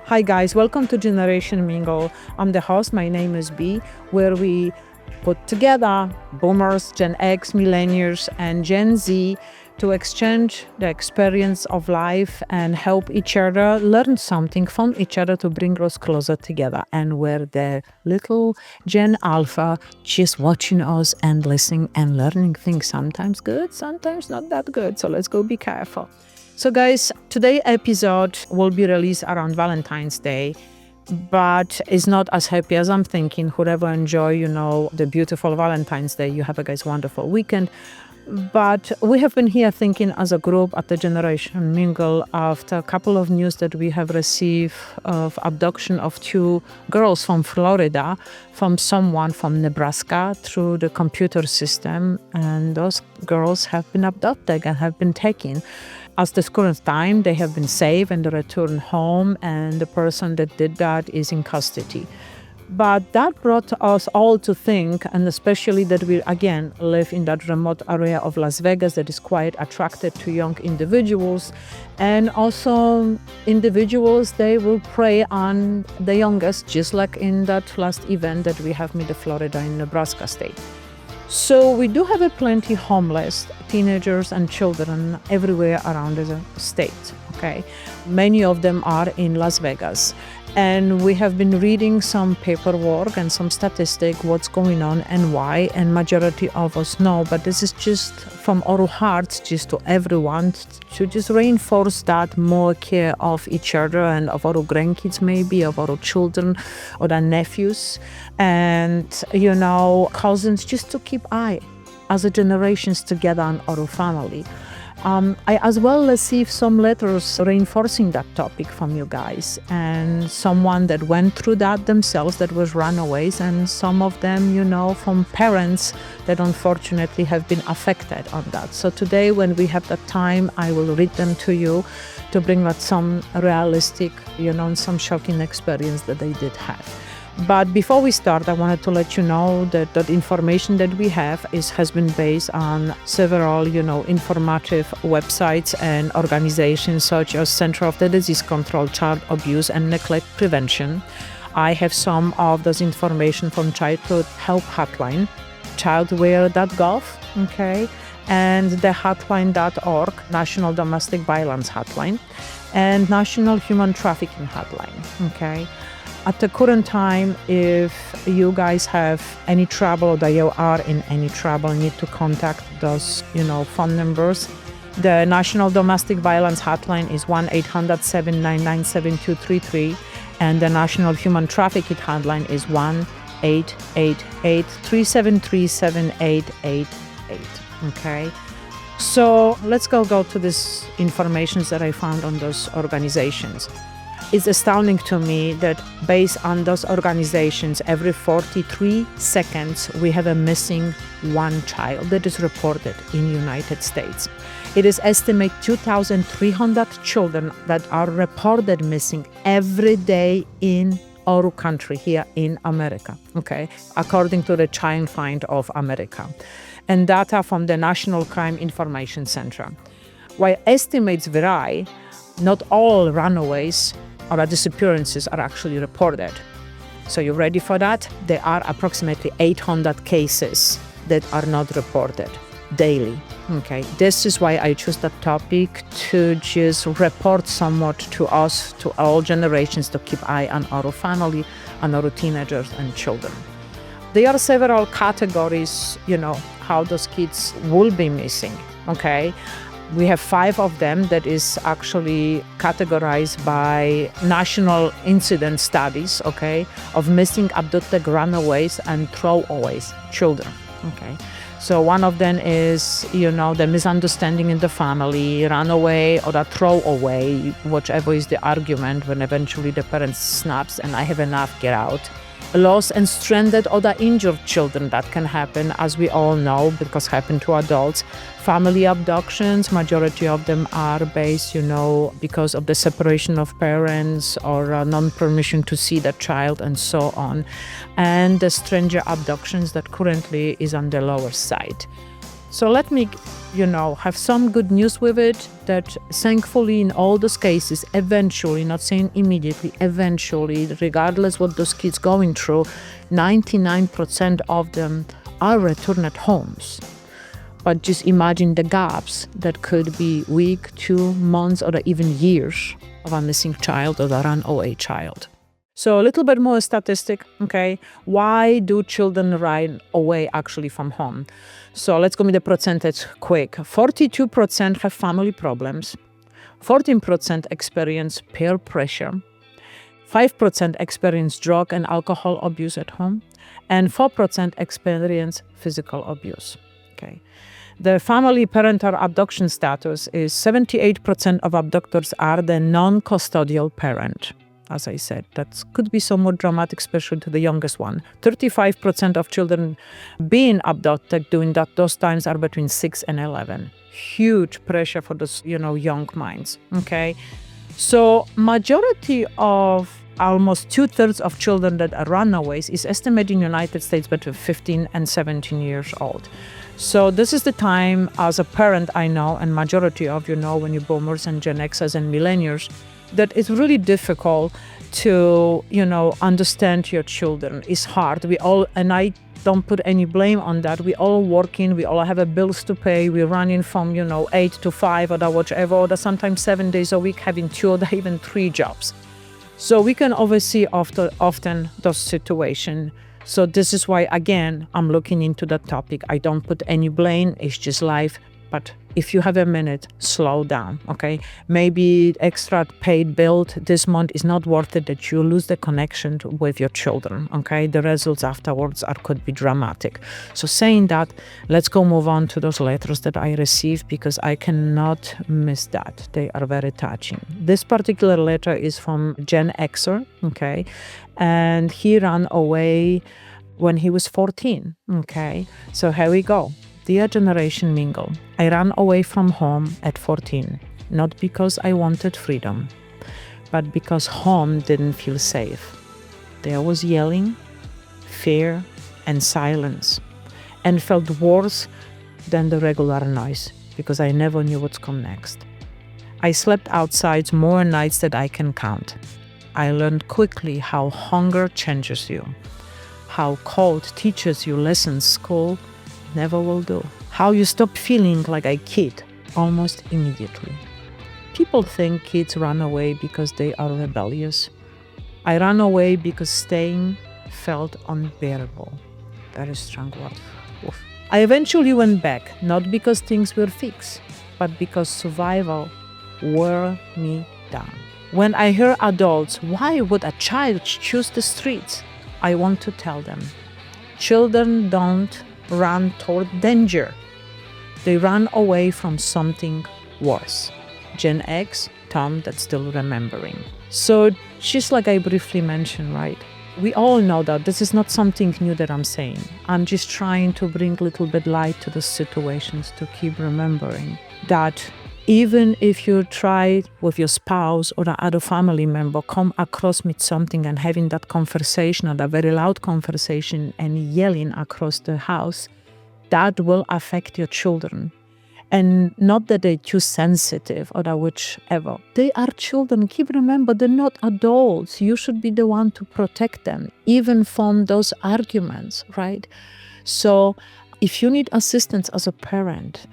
Hi guys, welcome to Generation Mingle. I'm the host, my name is B, where we put together boomers, Gen X, millennials, and Gen Z to exchange the experience of life and help each other learn something from each other to bring us closer together. And we're the little Gen Alpha just watching us and listening and learning things, sometimes good, sometimes not that good. So let's go be careful. So guys, today's episode will be released around Valentine's Day, but it's not as happy as I'm thinking. Whoever enjoy, the beautiful Valentine's Day, you have a guys wonderful weekend. But we have been here thinking as a group at the Generation Mingle after a couple of news that we have received of abduction of two girls from Florida, from someone from Nebraska through the computer system. And those girls have been abducted and have been taken. At this current time, they have been saved and returned home, and the person that did that is in custody. But that brought us all to think, and especially that we, again, live in that remote area of Las Vegas that is quite attracted to young individuals. And also individuals, they will prey on the youngest, just like in that last event that we have in the Florida and Nebraska state. So we do have plenty homeless teenagers and children everywhere around the state, okay? Many of them are in Las Vegas. And we have been reading some paperwork and some statistics, what's going on and why, and majority of us know, but this is just from our hearts, just to everyone, to just reinforce that more care of each other and of our grandkids maybe, of our children or their nephews, and, cousins, just to keep eye as a generations together on our family. I as well received some letters reinforcing that topic from you guys, and someone that went through that themselves, that was runaways, and some of them, from parents that unfortunately have been affected on that. So today, when we have that time, I will read them to you to bring out some realistic, and some shocking experience that they did have. But before we start, I wanted to let you know that the information that we have has been based on several, informative websites and organizations such as Center of the Disease Control, Child Abuse and Neglect Prevention. I have some of this information from Childhood Help Hotline, childware.gov, okay, and the hotline.org, National Domestic Violence Hotline, and National Human Trafficking Hotline, okay. At the current time, if you guys have any trouble or that you are in any trouble, need to contact those, phone numbers. The National Domestic Violence Hotline is 1-800-799-7233, and the National Human Trafficking Hotline is 1-888-373-7888. Okay? So let's go to this information that I found on those organizations. It's astounding to me that based on those organizations, every 43 seconds, we have a missing one child that is reported in the United States. It is estimated 2,300 children that are reported missing every day in our country here in America, okay, according to the Child Find of America, and data from the National Crime Information Center. While estimates vary, not all runaways or disappearances are actually reported. So you ready for that? There are approximately 800 cases that are not reported daily. Okay, this is why I chose that topic, to just report somewhat to us, to all generations, to keep eye on our family, on our teenagers and children. There are several categories, how those kids will be missing, okay? We have 5 of them that is actually categorized by National Incident Studies, okay, of missing, abducted, runaways, and throwaways children, okay. So one of them is, the misunderstanding in the family, runaway or a throwaway, whichever is the argument, when eventually the parent snaps and I have enough, get out. Lost and stranded or the injured children, that can happen, as we all know, because happen to adults. Family abductions, majority of them are based, because of the separation of parents or non-permission to see the child and so on. And the stranger abductions that currently is on the lower side. So let me, have some good news with it, that thankfully in all those cases, eventually, not saying immediately, eventually, regardless what those kids going through, 99% of them are returned homes. But just imagine the gaps that could be week, 2 months, or even years of a missing child or a runaway child. So a little bit more statistic, okay? Why do children run away actually from home? So let's go with the percentage quick. 42% have family problems. 14% experience peer pressure. 5% experience drug and alcohol abuse at home. And 4% experience physical abuse, okay? The family parental abduction status is 78% of abductors are the non-custodial parent. As I said, that could be somewhat dramatic, especially to the youngest one. 35% of children being abducted during those times are between 6 and 11. Huge pressure for those, young minds, okay? So majority of almost 2/3 of children that are runaways is estimated in the United States between 15 and 17 years old. So this is the time, as a parent, I know, and majority of when you boomers and Gen Xers and millennials, that it's really difficult to, understand your children. It's hard. We all, and I don't put any blame on that. We all working, we all have bills to pay. We're running from, 8 to 5 or whatever, or sometimes 7 days a week, having 2 or even 3 jobs. So we can oversee often those situations. So this is why, again, I'm looking into that topic. I don't put any blame. It's just life. But if you have a minute, slow down, okay? Maybe extra paid bill this month is not worth it, that you lose the connection with your children, okay? The results afterwards could be dramatic. So saying that, let's go move on to those letters that I received, because I cannot miss that. They are very touching. This particular letter is from Gen Xer, okay? And he ran away when he was 14, okay? So here we go. Dear Generation Mingle, I ran away from home at 14, not because I wanted freedom, but because home didn't feel safe. There was yelling, fear, and silence, and felt worse than the regular noise, because I never knew what's come next. I slept outside more nights than I can count. I learned quickly how hunger changes you, how cold teaches you lessons school never will do, how you stop feeling like a kid almost immediately. People think kids run away because they are rebellious. I ran away because staying felt unbearable. Very strong word. Oof. I eventually went back, not because things were fixed, but because survival wore me down. When I hear adults, why would a child choose the streets? I want to tell them, children don't run toward danger. They run away from something worse. Gen X, Tom, that's still remembering. So just like I briefly mentioned, right? We all know that this is not something new that I'm saying. I'm just trying to bring a little bit light to the situations, to keep remembering that even if you try with your spouse or other family member, come across with something and having that conversation, or a very loud conversation, and yelling across the house, that will affect your children. And not that they're too sensitive or whichever. They are children. Keep remember, they're not adults. You should be the one to protect them, even from those arguments, right? So if you need assistance as a parent,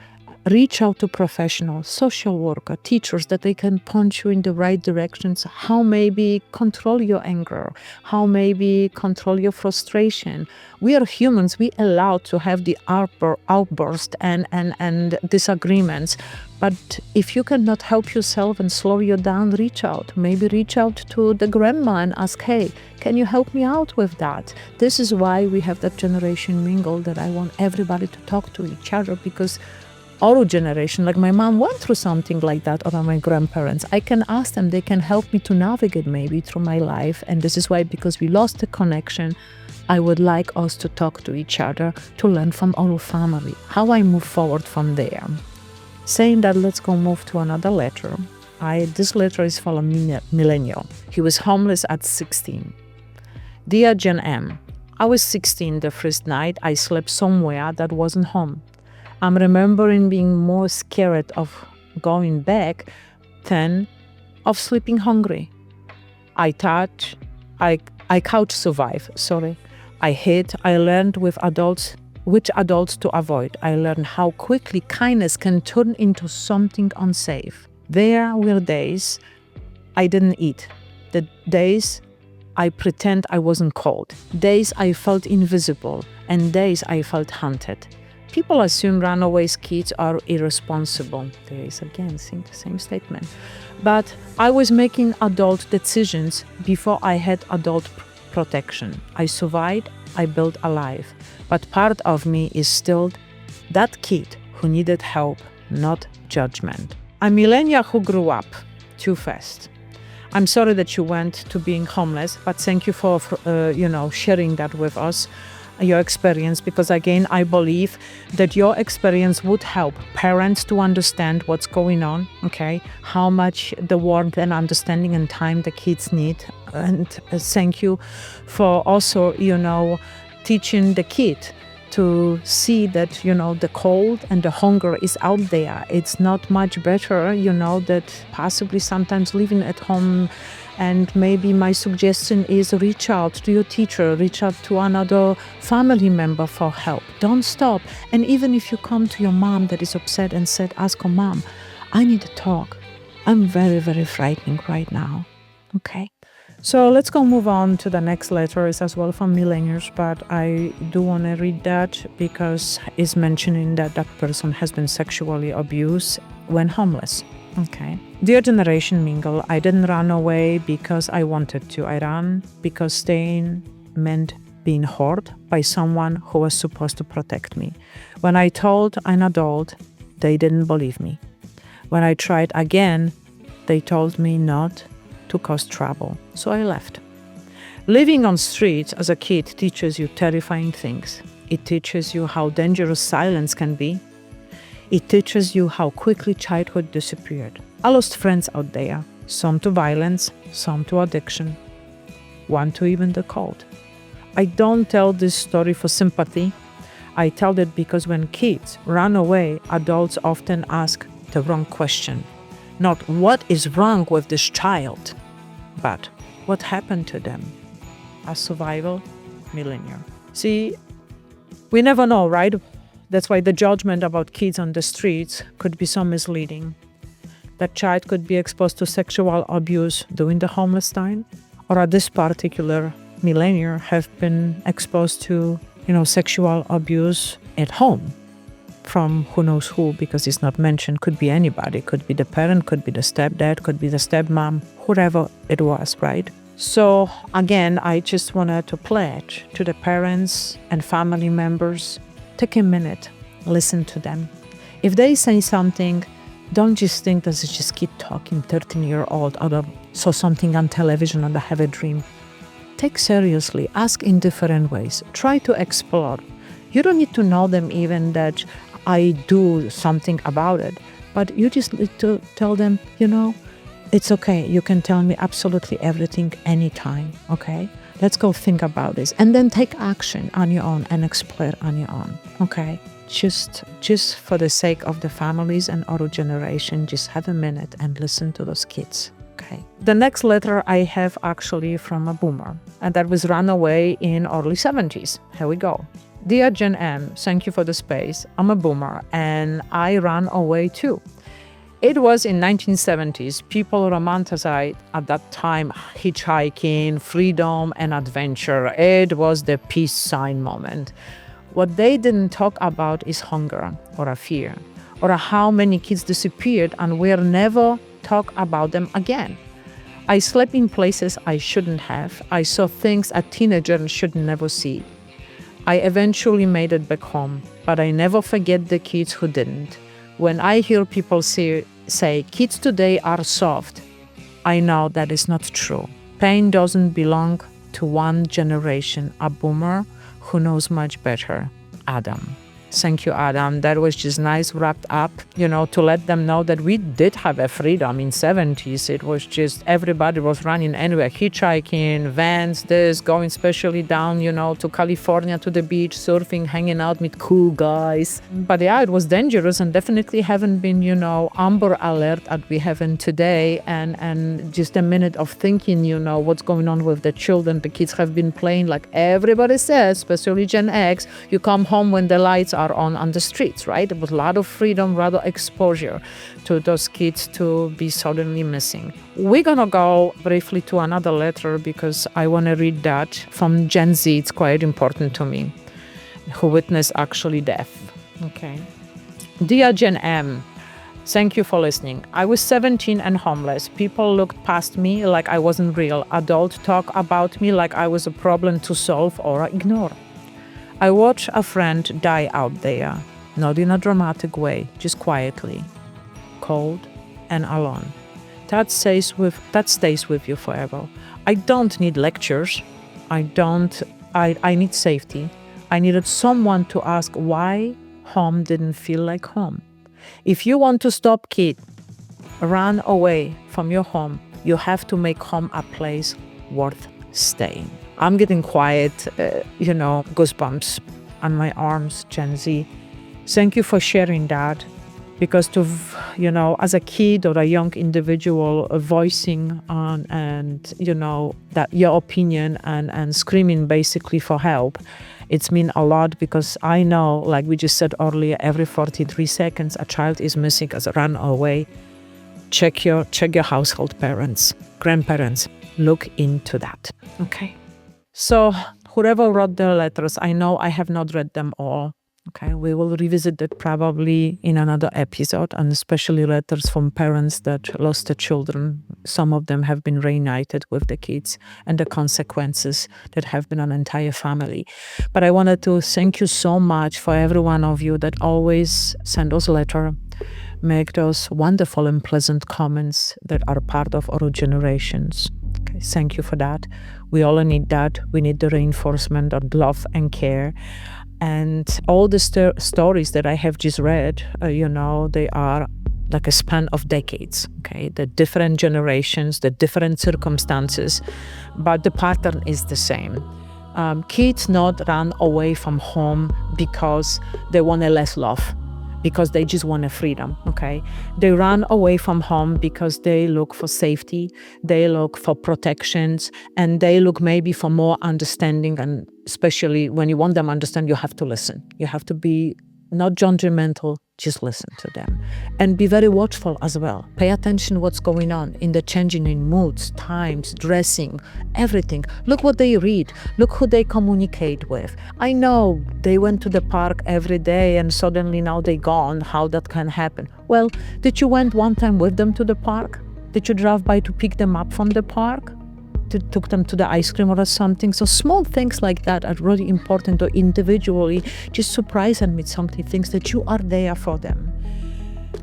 reach out to professionals, social worker, teachers, that they can point you in the right directions. How maybe control your anger, how maybe control your frustration. We are humans, we allowed to have the outburst and disagreements. But if you cannot help yourself and slow you down, reach out. Maybe reach out to the grandma and ask, hey, can you help me out with that? This is why we have that Generation Mingle, that I want everybody to talk to each other, because our generation, like my mom went through something like that, or my grandparents, I can ask them, they can help me to navigate maybe through my life. And this is why, because we lost the connection, I would like us to talk to each other, to learn from our family, how I move forward from there. Saying that, let's go move to another letter. This letter is for a millennial. He was homeless at 16. Dear Gen M, I was 16 the first night I slept somewhere that wasn't home. I'm remembering being more scared of going back than of sleeping hungry. I couch survive, sorry. I hid, I learned with adults which adults to avoid. I learned how quickly kindness can turn into something unsafe. There were days I didn't eat. The days I pretend I wasn't cold. Days I felt invisible, and days I felt hunted. People assume runaways kids are irresponsible. There is again the same statement. But I was making adult decisions before I had adult protection. I survived, I built a life. But part of me is still that kid who needed help, not judgment. A millennial who grew up too fast. I'm sorry that you went to being homeless, but thank you for sharing that with us, your experience, because again, I believe that your experience would help parents to understand what's going on, okay, how much the warmth and understanding and time the kids need. And thank you for also, teaching the kid to see that, the cold and the hunger is out there. It's not much better, that possibly sometimes living at home. And maybe my suggestion is reach out to your teacher, reach out to another family member for help. Don't stop. And even if you come to your mom that is upset and said, ask her, Mom, I need to talk. I'm very, very frightening right now. Okay. So let's go move on to the next letter. It's as well from millennials, but I do want to read that because it's mentioning that that person has been sexually abused when homeless. Okay. Dear Generation Mingle, I didn't run away because I wanted to. I ran because staying meant being hurt by someone who was supposed to protect me. When I told an adult, they didn't believe me. When I tried again, they told me not to cause trouble. So I left. Living on streets as a kid teaches you terrifying things. It teaches you how dangerous silence can be. It teaches you how quickly childhood disappeared. I lost friends out there, some to violence, some to addiction, one to even the cold. I don't tell this story for sympathy. I tell it because when kids run away, adults often ask the wrong question. Not what is wrong with this child, but what happened to them? A survival millennial. See, we never know, right? That's why the judgment about kids on the streets could be so misleading. That child could be exposed to sexual abuse during the homeless time, or at this particular millennial have been exposed to, sexual abuse at home from who knows who, because it's not mentioned. Could be anybody. Could be the parent, could be the stepdad, could be the stepmom, whoever it was, right? So again, I just wanted to pledge to the parents and family members, take a minute, listen to them. If they say something, don't just think that it's just kid talking, 13-year-old, or saw something on television or have a dream. Take seriously, ask in different ways, try to explore. You don't need to know them even that I do something about it, but you just need to tell them, it's okay. You can tell me absolutely everything anytime, okay? Let's go think about this. And then take action on your own and explore on your own, okay? Just for the sake of the families and our generation, just have a minute and listen to those kids, okay? The next letter I have actually from a boomer, and that was run away in early 70s. Here we go. Dear Gen M, thank you for the space. I'm a boomer and I ran away too. It was in 1970s. People romanticized at that time hitchhiking, freedom, and adventure. It was the peace sign moment. What they didn't talk about is hunger or a fear, or how many kids disappeared and will never talk about them again. I slept in places I shouldn't have. I saw things a teenager should never see. I eventually made it back home, but I never forget the kids who didn't. When I hear people say kids today are soft, I know that is not true. Pain doesn't belong to one generation. A boomer who knows much better, Adam. Thank you, Adam. That was just nice wrapped up, to let them know that we did have a freedom in 70s. It was just everybody was running anywhere, hitchhiking, vans, going especially down, to California, to the beach, surfing, hanging out with cool guys. But yeah, it was dangerous and definitely haven't been, amber alert as we have in today. And just a minute of thinking, what's going on with the children. The kids have been playing like everybody says, especially Gen X. You come home when the lights are on the streets, right? There was a lot of freedom, rather exposure to those kids to be suddenly missing. We're gonna go briefly to another letter because I want to read that from Gen Z. It's quite important to me, who witnessed actually death. Okay. Dear Gen M, thank you for listening. I was 17 and homeless. People looked past me like I wasn't real. Adults talk about me like I was a problem to solve or ignore. I watched a friend die out there, not in a dramatic way, just quietly, cold and alone. That stays with you forever. I don't need lectures. I need safety. I needed someone to ask why home didn't feel like home. If you want to stop kid, run away from your home, you have to make home a place worth staying. I'm getting quiet, goosebumps on my arms, Gen Z. Thank you for sharing that, because as a kid or a young individual, voicing on that your opinion and screaming basically for help, it's mean a lot, because I know, like we just said earlier, every 43 seconds a child is missing as a run away. Check your household parents, grandparents, look into that. Okay. So whoever wrote the letters, I know I have not read them all. Okay, we will revisit that probably in another episode, and especially letters from parents that lost their children. Some of them have been reunited with the kids and the consequences that have been on entire family. But I wanted to thank you so much for every one of you that always send us letter, make those wonderful and pleasant comments that are part of our generations. Okay, thank you for that. We all need that. We need the reinforcement of love and care. And all the stories that I have just read, they are like a span of decades, okay? The different generations, the different circumstances, but the pattern is the same. Kids not run away from home because they want a less love, because they just want a freedom, okay? They run away from home because they look for safety, they look for protections, and they look maybe for more understanding. And especially when you want them to understand, you have to listen. You have to be not judgmental, just listen to them. And be very watchful as well. Pay attention what's going on in the changing in moods, times, dressing, everything. Look what they read. Look who they communicate with. I know they went to the park every day and suddenly now they're gone. How that can happen? Well, did you went one time with them to the park? Did you drive by to pick them up from the park? Took them to the ice cream or something? So small things like that are really important to individually just surprise them with something, things that you are there for them.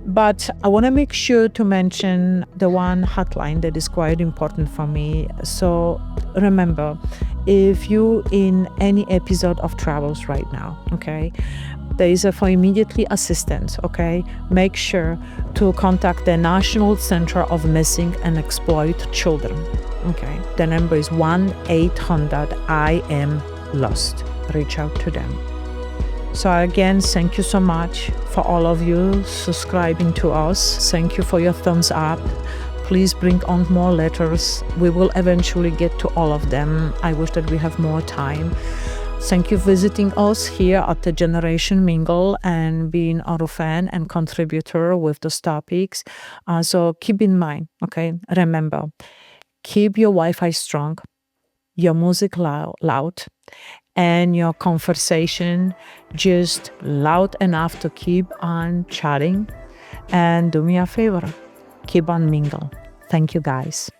But I want to make sure to mention the one hotline that is quite important for me. So remember, if you in any episode of Travels right now, okay, there is a for immediately assistance, okay? Make sure to contact the National Center of Missing and Exploited Children, okay? The number is 1-800-I-AM-LOST. Reach out to them. So again, thank you so much for all of you subscribing to us. Thank you for your thumbs up. Please bring on more letters. We will eventually get to all of them. I wish that we have more time. Thank you for visiting us here at the Generation Mingle and being our fan and contributor with those topics. So keep in mind, okay, remember, keep your Wi-Fi strong, your music loud, and your conversation just loud enough to keep on chatting. And do me a favor, keep on mingle. Thank you, guys.